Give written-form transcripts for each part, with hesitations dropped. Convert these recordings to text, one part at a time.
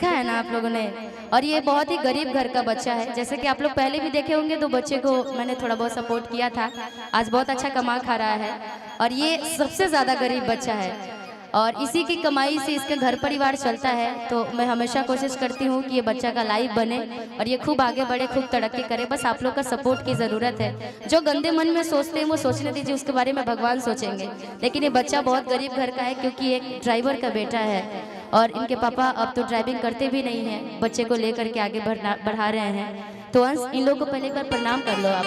देखा है ना आप लोगों ने। और ये बहुत ही गरीब घर का बच्चा है, जैसे कि आप लोग पहले भी देखे होंगे। तो बच्चे को मैंने थोड़ा बहुत सपोर्ट किया था, आज बहुत अच्छा कमा खा रहा है। और ये सबसे ज़्यादा गरीब बच्चा है और इसी की कमाई से इसके घर परिवार चलता है। तो मैं हमेशा कोशिश करती हूँ कि ये बच्चा का लाइफ बने और ये खूब आगे बढ़े, खूब तरक्की करे। बस आप लोग का सपोर्ट की ज़रूरत है। जो गंदे मन में सोचते हैं वो सोचने दीजिए, उसके बारे में भगवान सोचेंगे। लेकिन ये बच्चा बहुत गरीब घर का है क्योंकि एक ड्राइवर का बेटा है और इनके पापा अब तो ड्राइविंग करते भी नहीं हैं, बच्चे को लेकर के आगे बढ़ा रहे हैं। तो अंश, इन लोगों को पहले एक बार प्रणाम कर लो आप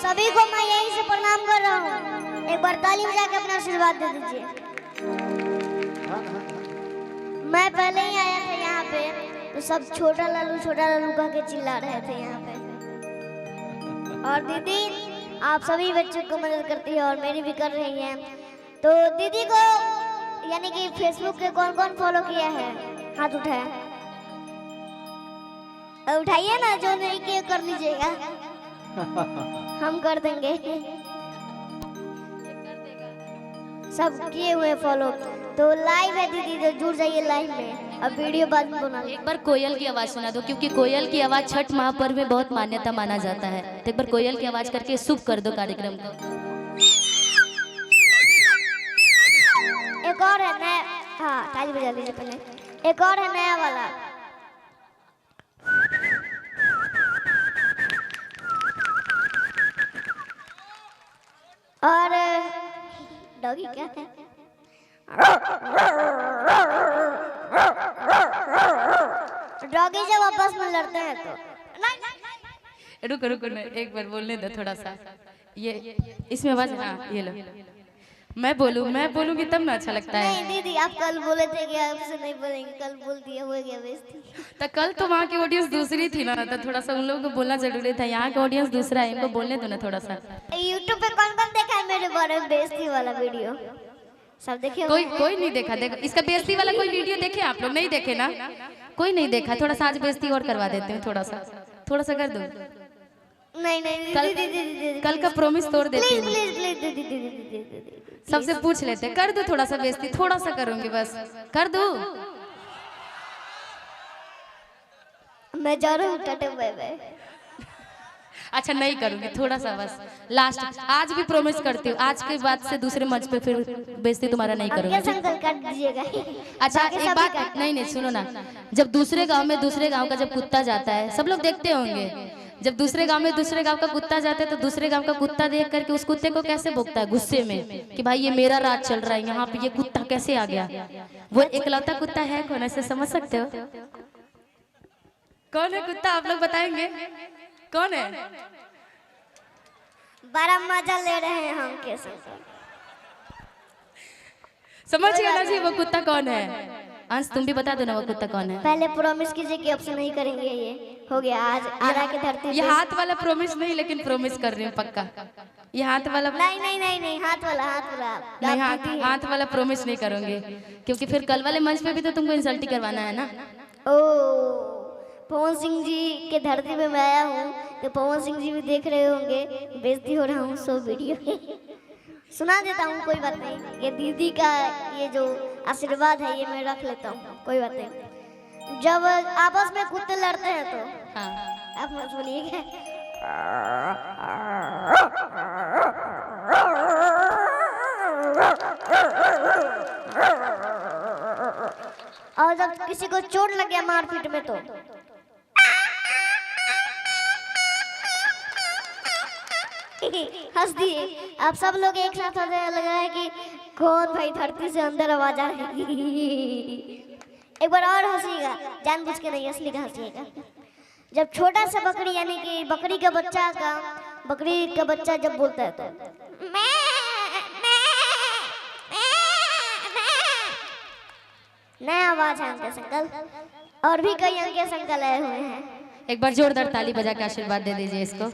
सभी को। मैं यहीं से प्रणाम कर रहा हूँ, एक बार ताली बजा के अपना आशीर्वाद दे दीजिए। मैं पहले ही आया था यहाँ पे तो सब छोटा लालू कह के चिल्ला रहे थे यहाँ पे। और दीदी आप सभी बच्चों को मदद करती है और मेरी भी कर रही है। तो दीदी को यानी कि फेसबुक पे कौन कौन फॉलो किया है, हाथ उठाए। उठाइए ना, जो नहीं किया कर लीजिएगा, हम कर देंगे। सब किए हुए फॉलो। तो लाइव है दीदी, तो जुड़ जाइए लाइव में। अब वीडियो बाद में बना। एक बार कोयल की आवाज सुना दो, क्योंकि कोयल की आवाज छठ महापर्व में बहुत मान्यता माना जाता है। तो एक बार कोयल की आवाज करके शुभ कर दो कार्यक्रम को। एक और है नया, हाँ ताली बजा लीजिए पहले। एक और है नया वाला। और डॉगी क्या है? डॉगी जब आपस में लड़ते हैं तो रुको रुको, एक बार बोलने दो थोड़ा सा। ये इसमें आवाज, हाँ ये लो। मैं बोलूंगी तब ना अच्छा लगता है। नहीं दीदी, आप कल बोले थे कि आपसे नहीं बोलेंगे, कल बोल दिया, हो गया बेइज्जती। तो कल तो वहाँ की ऑडियंस दूसरी थी ना, तो थोड़ा सा उन लोगों को बोलना जरूरी था। यहाँ का ऑडियंस दूसरा है, इनको बोलने दो ना थोड़ा सा। यूट्यूब पे कौन कौन देखा है मेरे बारे में बेइज्जती वाला वीडियो? सब देखे? कोई नहीं देखा। देखो इसका बेइज्जती वाला कोई वीडियो देखे आप लोग? नहीं देखे ना, कोई नहीं देखा। थोड़ा सा आज बेइज्जती और करवा देते हैं, थोड़ा सा कर दो। नहीं कल का प्रॉमिस तोड़ देते हैं। प्लीज दीदी सबसे पूछ लेते, कर दो थोड़ा सा बेइज्जती, थोड़ा सा करूंगी बस, कर दो। मैं जा रहा हूँ, टाटा बाय बाय। अच्छा नहीं करूंगी, थोड़ा सा बस लास्ट। आज भी प्रॉमिस करती हूँ, आज के बाद से दूसरे मंच पे फिर बेइज्जती तुम्हारा नहीं करूंगी। संकल्प कर दीजिएगा। अच्छा एक बात, नहीं सुनो ना, जब दूसरे गांव में दूसरे गांव का जब कुत्ता जाता है, सब लोग देखते होंगे, जब दूसरे गांव में दूसरे गांव का कुत्ता जाता है तो दूसरे गांव का कुत्ता देख करके उस कुत्ते को कैसे भोंकता है गुस्से में कि भाई ये मेरा राज चल रहा है, यहाँ पे ये कुत्ता कैसे आ गया। वो एकलौता कुत्ता है कौन, ऐसे समझ सकते हो? कौन है कुत्ता, आप लोग बताएंगे कौन है? बड़ा मजा ले रहे हैं हम कैसे, समझ गया ना जी वो कुत्ता कौन है? अंश तुम भी बता दो ना वो कुत्ता कौन है। पहले प्रॉमिस कीजिए कि अब से नहीं करेंगे, ये हो गया आज आरा के धरती। ये हाथ वाला प्रॉमिस नहीं, लेकिन प्रॉमिस कर रही हूँ पक्का। ये हाथ वाला नहीं, हाथ वाला नहीं, हाथ वाला प्रॉमिस नहीं करूंगी, क्योंकि फिर कल वाले मंच पे भी तो तुमको इंसल्ट ही करवाना है ना। ओ पवन सिंह जी के धरती पे मैं आया हूँ, तो पवन सिंह जी भी देख रहे होंगे, बेइज्जती हो रहा हूँ सो वीडियो सुना देता हूँ, कोई बात नहीं। ये दीदी का ये जो आशीर्वाद है ये मैं रख लेता हूँ, कोई बात नहीं। जब आपस में कुत्ते लड़ते हैं तो हाँ। आप मत सुनिएगा। और जब किसी को चोट लग गया मारपीट में तो हंस दिए। आप सब लोग एक साथ हंसने लगा है कि कौन भाई धरती से अंदर आवाज आ रही। एक बार और हंसिएगा, जानबूझ के नहीं, असली का हंसिएगा। जब छोटा सा बकरी यानी कि बकरी का बच्चा जब बोलता है तो नया आवाज है अंके संकल, और भी कई अंके संकल आए हुए हैं। एक बार जोरदार ताली बजा के आशीर्वाद दे दीजिए इसको,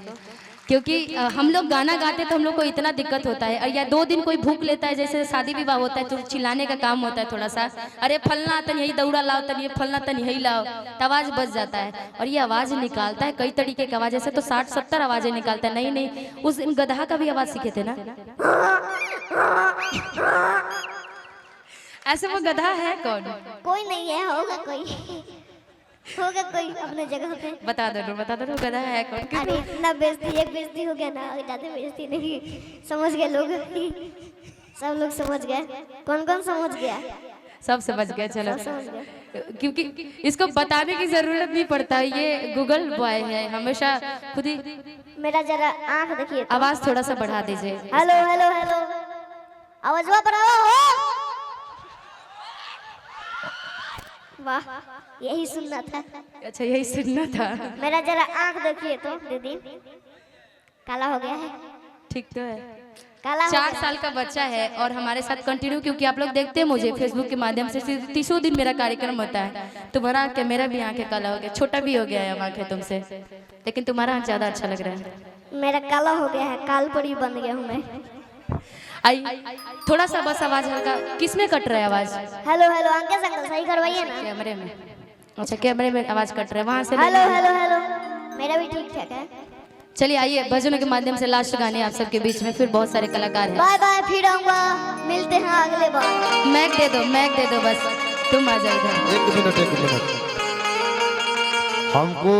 क्योंकि हम लोग गाना गाते तो हम लोग को इतना दिक्कत होता है। और या 2 दिन कोई भूख लेता है, जैसे शादी विवाह होता है तो चिल्लाने का काम होता है थोड़ा सा, अरे फलना तन यही दौड़ा लाओ, तन ये फलना तन यही लाओ, तो आवाज बच जाता है। और ये आवाज निकालता है कई तरीके की आवाज, ऐसे तो 60-70 आवाजें निकालता है। नहीं उस दिन गधा का भी आवाज सीखे थे ना, ऐसे वो गधा है कौन? कोई नहीं है, होगा कोई। होगा कोई अपने जगह पे। बता दो गधा है कौन। अरे इतना बेइज्जती, एक बेइज्जती हो गया ना, ज्यादा बेइज्जती नहीं, समझ गए लोग, सब लोग समझ गए। कौन कौन समझ गया? सब समझ गए, चलो। सब समझ गए। क्योंकि इसको बताने की जरूरत नहीं पड़ता, ये गूगल बॉय है, हमेशा खुद ही। मेरा जरा आंख देखिए तो। आवाज थोड़ा सा बढ़ा दीजिए। हेलो हेलो हेलो, आवाज बढ़ाओ हो। वाह, यही सुनना था। अच्छा यही सुनना था। मेरा जरा आंख देखिए तो दीदी, काला हो गया है। ठीक तो है। काला 4 साल का बच्चा है और हमारे साथ कंटिन्यू, क्योंकि आप लोग देखते हैं मुझे फेसबुक के माध्यम से 30 दिन मेरा कार्यक्रम होता है। तुम्हारा क्या, मेरा भी आंखें काला हो गया, छोटा भी हो गया है आंखें तुमसे, लेकिन तुम्हारा आंख ज्यादा अच्छा लग रहा है। मेरा काला हो गया है, काल परी बन गया हूँ मैं। आई थोड़ा सा बस आवाज हल्का, किसमें कट रहा है आवाज? हेलो हेलो अंकल अंकल सही करवाइए ना। कैमरे में। अच्छा कैमरे में आवाज कट रहा है, वहां से। हेलो हेलो हेलो, मेरा भी ठीक ठाक है। चलिए आइए भजनों के माध्यम से लास्ट गाने आप सबके बीच में, फिर बहुत सारे कलाकार हैं। बाय बाय, फिर आऊंगा, मिलते हैं अगले बार। मैक दे दो बस, तुम आ जाओ इधर। एक मिनट, हमको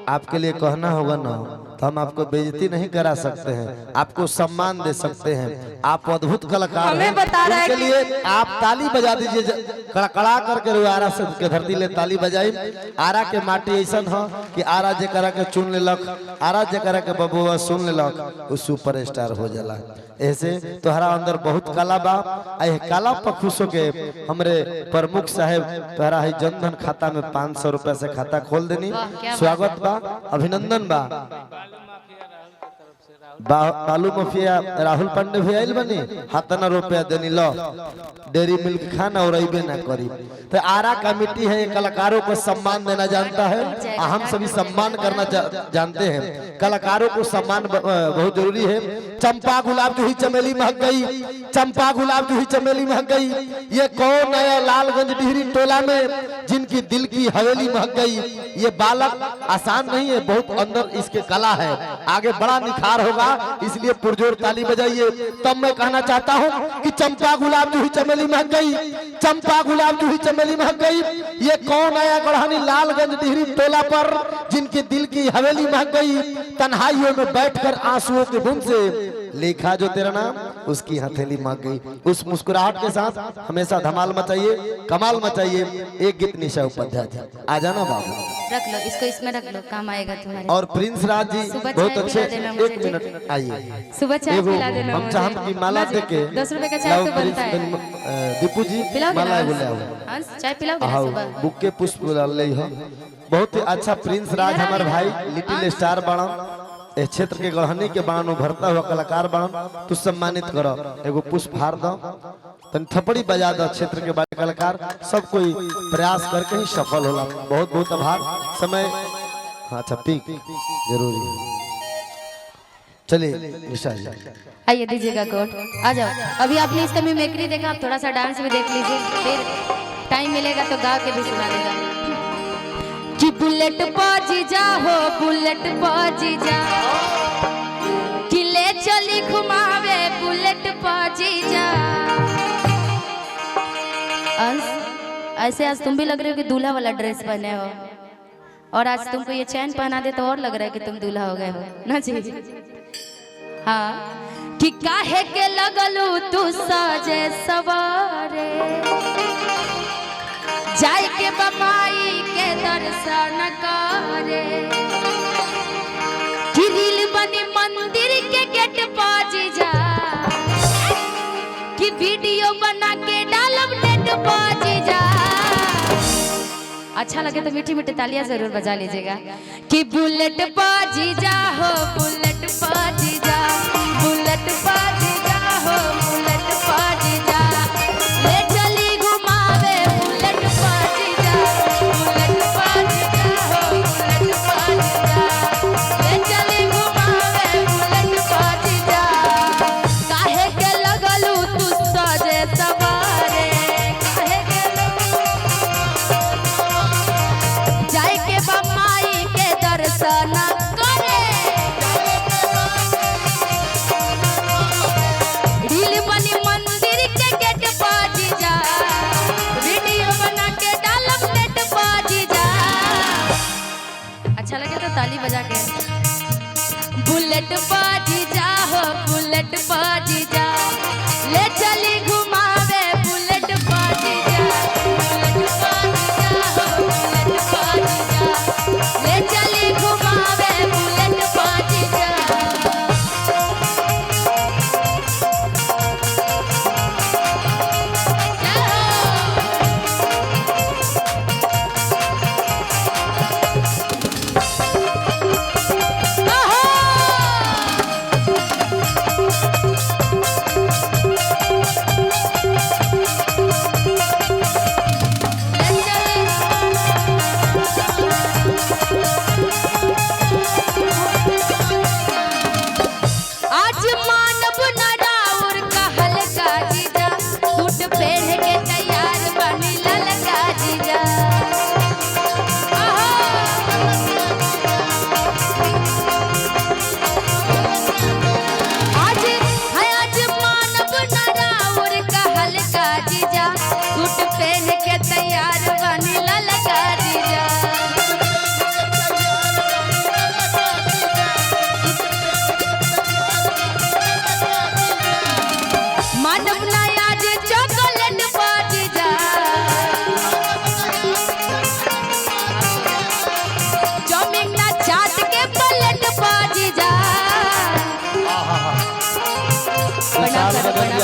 आपके लिए कहना होगा ना, तो हम आपको बेइज्जती नहीं करा सकते हैं, आपको सम्मान दे सकते हैं। आप अद्भुत कलाकार हैं, हमें बता रहा है उसके लिए आप ताली बजा दीजिए, कड़कड़ा करके आरा से के धरती ले ताली बजाई। आरा के माटी ऐसा हो कि आरा जकरा के चुन लेलक, आरा जकरा के बबुआ सुन लेलक, वो सुपर स्टार हो जाला। ऐसे तोहरा अंदर बहुत कला बा, ए कला पर खुश होके हमरे प्रमुख साहेब तोहरा है जनधन खाता में 500 रुपया से खाता खोल देनी। स्वागत बा, अभिनंदन बा। बालू माफिया राहुल पांडे भी आयल बनी, हाथना रुपया देनी लो, डेरी मिल्क खाना और अइबे ना करी। तो आरा कमेटी है, कलाकारों को सम्मान देना जानता है, हम सभी सम्मान करना जानते हैं। कलाकारों को सम्मान बहुत जरूरी है। चंपा गुलाब की हुई चमेली महक गई, चंपा गुलाब की हुई चमेली महक गई। ये कौन आया लालगंज डिहरी टोला में जिनकी दिल की हवेली महक गई। ये बालक आसान नहीं है, बहुत अंदर इसके कला है, आगे बड़ा निखार होगा, इसलिए पुरजोर ताली बजाइए। तब मैं कहना चाहता हूँ कि चंपा गुलाब की हुई चमेली महक गई, चंपा गुलाब की हुई चमेली महक गई। ये कौन आया गढ़ानी लालगंज डिहरी टोला पर जिनके दिल की हवेली महक गई। तन्हाइयों में बैठकर आंसुओं के बूंद से लिखा जो तेरा नाम, उसकी हथेली महक गई। उस मुस्कुराहट के साथ हमेशा धमाल मचाइए, कमाल मचाइए। एक गीत निशा उपाध्याय, आ जाना बाबू, रख लो इसको, इसमें रख लो, काम आएगा तुम्हारे। और प्रिंस राज जी बहुत अच्छे। एक मिनट आइए, सुबह चाय पिला देना हम चाहम की माला देके 10 रुपए का चाय तो बनता है। दीपू जी माला बोले हाँ चाय पिलाओगे ना सुबह? बुक्के पुष्प ले हो। बहुत ही अच्छा प्रिंस राज हमारे भाई लिटिल स्टार बना, इस क्षेत्र के गढ़हनी के बाण उभरता हुआ कलाकार बाण, तू सम्मानित करो, एगो पुष्प हार दो, तन थपड़ी बजा दो। क्षेत्र के बड़े कलाकार सब कोई प्रयास करके ही सफल होला। बहुत बहुत आभार। समय अच्छा पीक जरूरी है। चलिए निशा जी आइए, दीजिएगा कोट, आ जाओ। अभी आपने इसका मिमिक्री देखा, आप थोड़ा सा डांस भी देख लीजिए, फिर टाइम मिलेगा तो गा के भी सुना देगा। कि बुलेट बाजी जा हो, बुलेट बाजी जा, किले चली घुमावे बुलेट बाजी जा। ऐसे आज तुम भी लग रहे हो कि दूल्हा वाला ड्रेस पहने हो, और आज तुमको ये चैन पहना दे तो और लग रहा है कि तुम दूल्हा हो गए हो ना जी। हाँ कि काहे के लगलू तू साजे सवारे, जाय के बमाई के दर्शन करे, गिरिल बनी मंदिर के गेट बाजी जा, कि वीडियो बना के डालब नेट बाजी जा। अच्छा लगे तो मीठी मीठी तालियां जरूर बजा लीजिएगा। कि बुलेट बाजी जा हो, बुलेट बाजी जा, बुलेट बाजी जा हो, बुलेट बाजी जा, ले चली घुमावे बुलेट बाजी जा, बुलेट बाजी जा हो, बुलेट बाजी जा, ले चली घुमावे बुलेट बाजी जा। काहे के लगलू तू सजे सवारे, काहे के जाय के बम्माई के दर्शन करे, ताली बजा के। बुलेट बाजी जा हो बुलेट बाजी जा, ले चली घुमावे बुलेट बाजी जा, बुलेट बाजी जा हो बुलेट बाजी जा, ले चली घुमावे बुलेट बाजी जा।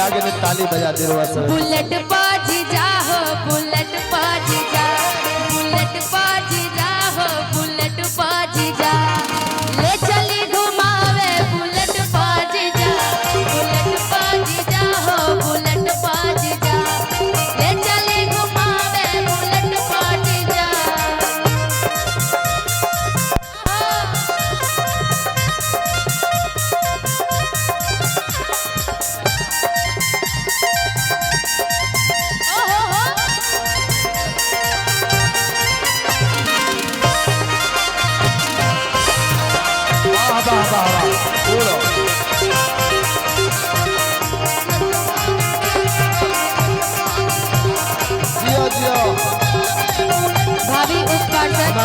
आगे में ताली बजा दे रहा सब। बुलेट बाजी जा हो बुलेट बाजी जा, बुलेट बाजी जा हो बुलेट बाजी जा, ले चली घुमावे बुलेट बाजी जा, बुलेट बाजी जा हो बुलेट बाजी जा, ले चली घुमावे बुलेट बाजी जा। भाभी उपपार्षद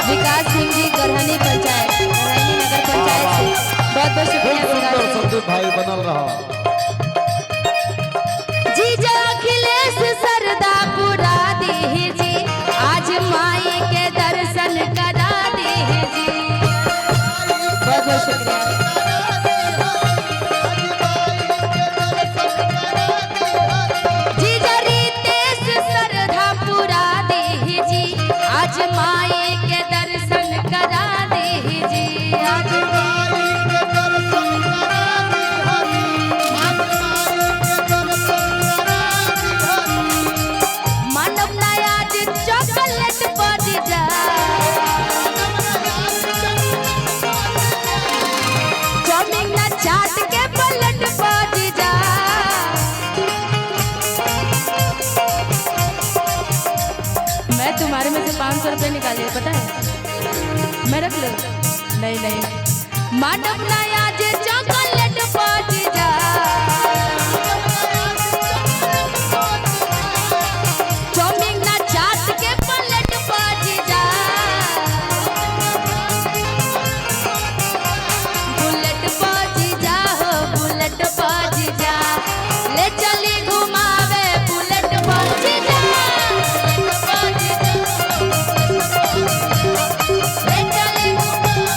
विकास सिंह जी गरहनी पंचायत, गरहनी नगर पंचायत से बहुत बहुत शुक्रिया। संदीप भाई बनल रहा। जीजा अखिलेश सरदा पुरा दीजी, आज माई के दर्शन करा दीजी। बहुत बहुत शुक्रिया। जीजा रितेश सरदा पुरा दीजी, आज माई के दर्शन करा दीजी। आज मानव नयाज चॉकलेट बाजी जा, चौमिंग ना चाट के पलट बाजी जा। मैं तुम्हारे में से 500 रुपए निकाले, पता है? मैं रख लूं? नहीं नहीं। मानव नयाज चॉकलेट बाजी जा, चौमिंग ना चाट के पलट बाजी जा। बुलेट बाजी जा हो बुलेट बाजी जा, ले चली घुमावे बुलेट बाजी जा, बुलेट बाजी जा, ले चली घुमावे।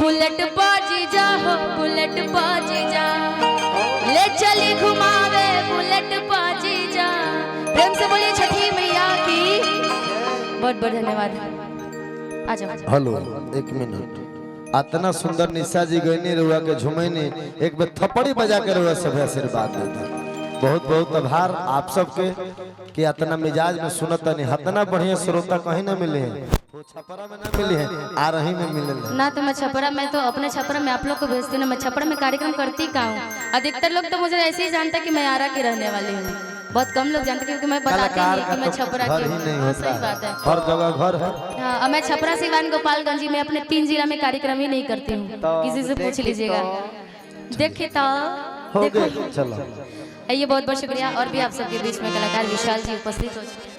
बुलेट बाजी जा हो बुलेट बाजी जा, ले चली घुमावे बुलेट बाजी जा। प्रेम से बोलिए छठी मैया की बहुत बहुत धन्यवाद। आ जाओ। हेलो एक मिनट, इतना सुंदर निशा जी गईनी रुआ के झुमैनी, एक बार थप्पड़ी बजा के रुआ सब आशीर्वाद देता। बहुत बहुत आभार आप सबके कि इतना मिजाज में सुनता नहीं, इतना बढ़िया श्रोता कहीं ना मिले हैं, वो छपरा में ना मिले हैं, आ रही में मिले ना। तो मैं छपरा में तो अपने छपरा में आप लोग को भेजती हूँ, मैं छपरा में कार्यक्रम करती कहाँ हूँ। अधिकतर लोग तो मुझे ऐसे ही जानता कि मैं आरा की रहने वाली हूँ, बहुत कम लोग जानते क्योंकि मैं बताती नहीं कि मैं छपरा की हूँ। सही बात है, हर जगह घर है। हाँ, और मैं छपरा सिवान गोपालगंज में अपने 3 जिला में कार्यक्रम ही नहीं करती हूँ, किसी से पूछ लीजिएगा। देखिए तो हो गए, चलो ये बहुत बहुत शुक्रिया। और भी आप सबके बीच में कलाकार विशाल जी उपस्थित हो चुके हैं।